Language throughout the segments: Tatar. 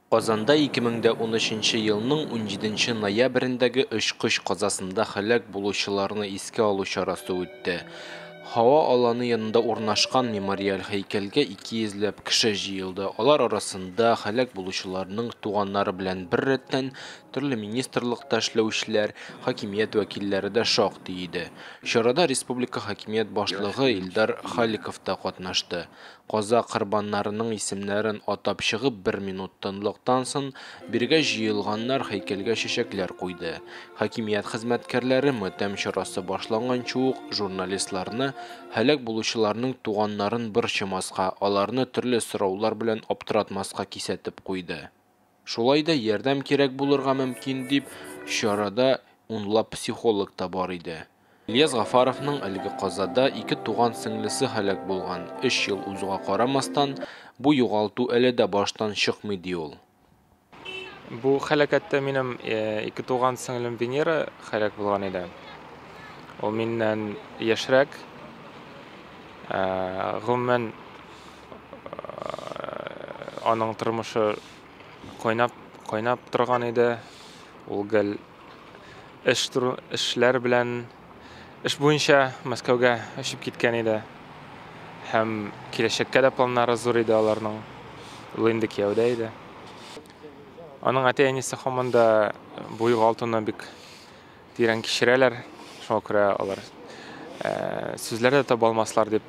Казанда 2013 елның 17 ноябрендәге очкыч казасында һәлак булучыларны искә алу чарасы үтте. Һава аланы янында урнашкан мемориаль һәйкәлгә 200ләп кеше җыелды. Алар арасында һәлак булучыларның туганнары белән бер рәттән төрле министрлыкта эшләүчеләр, хакимият вәкилләре дә шактый иде. Чарада республика хакимият башлыгы Илдар Халиков та катнашты. Каза корбаннарының исемнәрен атап чыгып 1 минут тынлыктан соң биргә җыелганнар һәйкәлгә чәчәкләр куйды. Хакимият хезмәткәрләре матәм чарасы башланганчы ук журналистларны һәлак булучыларның туганнарын борчымаска, аларны төрле сораулар белән аптыратмаска кисәтеп куйды. Шулай да ярдәм кирәк булырга мөмкин дип, чарада унлап психолог та бар иде. Ильяс Гафаровның әлеге казада 2 туган сеңлесе һәлак булган. 3 ел узуга карамастан, бу югалту әле дә баштан чыкмый ди ул. Бу һәлакәттә минем 2 туган сеңлем Венера һәлак булган иде. Ул миннән яшьрәк. Гомумән аның тормышы кайнап торган иде. Ул гел эшләр белән эш буенча Мәскәүгә очып киткән иде. Һәм киләчәккә дә планнары зур иде аларның. Ул инде кияүдә иде. Аның әти-әнисе һаман да бу югалтуны бик тирән кичерәләр. Шуңа күрә алар сүзләр дә таба алмаслар дип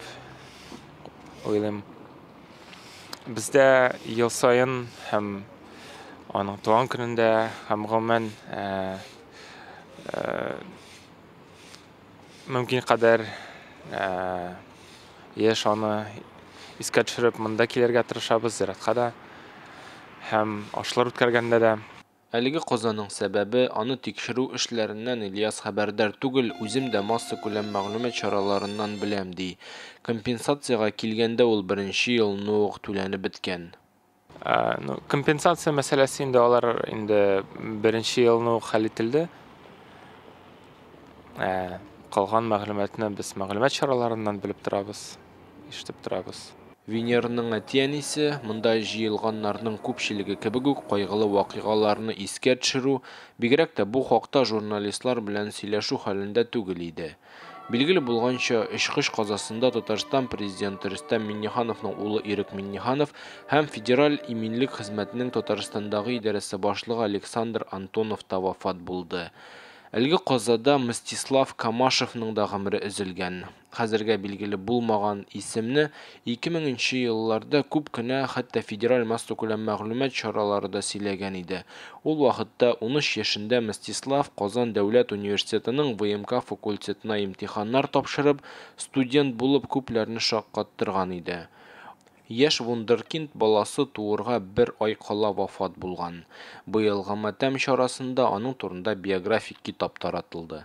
уйлыйм. Бездә ел саен һәм аның туган көнендә һәм гомумән мөмкин кадәр яшь аны искә төшереп монда килергә тырышабыз, зиратка да һәм ашлар үткәргәндә дә. Әлеге казаның сәбәбе аны тикшерү эшләреннән Ильяс хәбәрдар түгел, үзем дә масса күләм мәгълүмат чараларыннан беләм ди. Компенсациягә килгәндә ул 1нче елны ук түләнеп беткән. Компенсация мәсьәләсе инде алар инде 1нче елны ук хәл ителде. Калган мәгълүматны без мәгълүмат чараларыннан белеп торабыз, ишетеп торабыз. Венерның әти-әнисе монда җыелганнарның күпчелеге кебек үк кайгылы вакыйгаларны искә төшерү, бигрәк тә бу хакта журналистлар белән сөйләшү хәлендә түгел иде. Билгеле булганча, очкыч казасында Татарстан президенты Рөстәм Миңнехановның улы Ирек Миңнеханов һәм федераль иминлек хезмәтенең Татарстандагы идарәсе башлыгы Александр Антонов та вафат булды. Әлеге казада Мстислав Камашевның да гомере өзелгән. Хәзергә билгеле булмаган исемне 2000нче елларда күп кенә хәтта федераль масса күләм мәгълүмат чаралары да сөйләгән иде. Ул вакытта 13 яшендә Мстислав Казан дәүләт университетының ВМК факультетына имтиханнар тапшырып, студент булып күпләрне шаккаттырган иде. Яшь вундеркинд баласы туырга 1 ай кала вафат булган. Быелгы матәм чарасында аның турында биографик китап таратылды.